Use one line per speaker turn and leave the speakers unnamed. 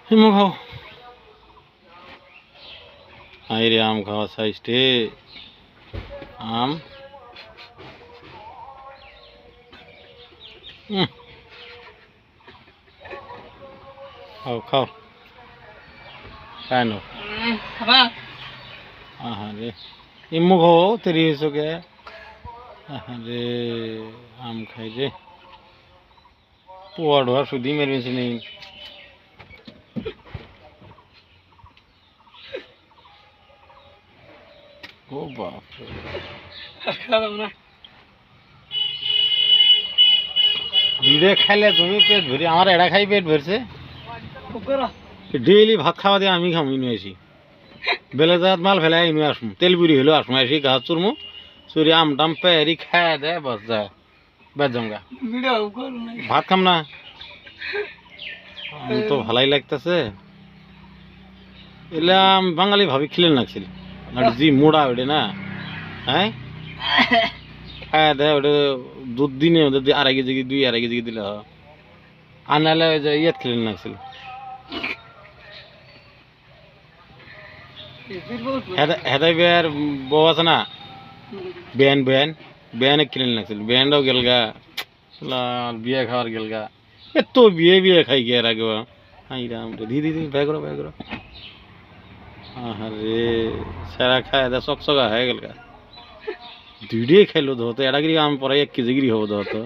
হিমু খাও আই রে আম খাওয়া সাইজটে আম খাও খাও কেন আহারে ইমু খাও তেরি হয়েছো কে আহারে আম খাই রে পোয়া ঢোয়া শুধু মেরেছি নেই ও বাপ দুইটা খাইলে তুমি পেট ভরি আমার এড়া খাই পেট ভরছে ডেইলি ভাত খাওয়া দিয়ে আমি খাম ইনু আসি বেলে যাত মাল ফেলাই ইনু আসমু তেল বুড়ি হইলেও আসমু আসি গাছ চুরমু চুরি আম টাম পেরি খায় দেয় বস যায় বেদ জমগা ভাত খাম না আম তো ভালাই লাগতেছে এলে আম বাঙালি ভাবি খিলেন লাগছিল আর জি মোড়া ওটা না হ্যাঁ খায় দেয় ওটা দুধ দিনে ওদের 2.5 কেজি 2.5 কেজি দিলে হয় আর নাহলে ওই যে ইয়েত খিলেন লাগছিল হেদাই বেয়ার বউ আছে না বেন বেন বেয়ানে কিনে লাগছিল বেনটাও গেলগা বিয়ে খাওয়ার গেলগা এত বিয়ে বিয়ে খাই গিয়ে আর আগে হাই রাম রে দিদি দিদি ব্যাগ করো আরে সারা খায় দা চকচকা হয়ে গেলগা দুইটাই খাইলো ধরতো এটা গিরি আম পরে 1 কেজি গিরি হবো ধরতো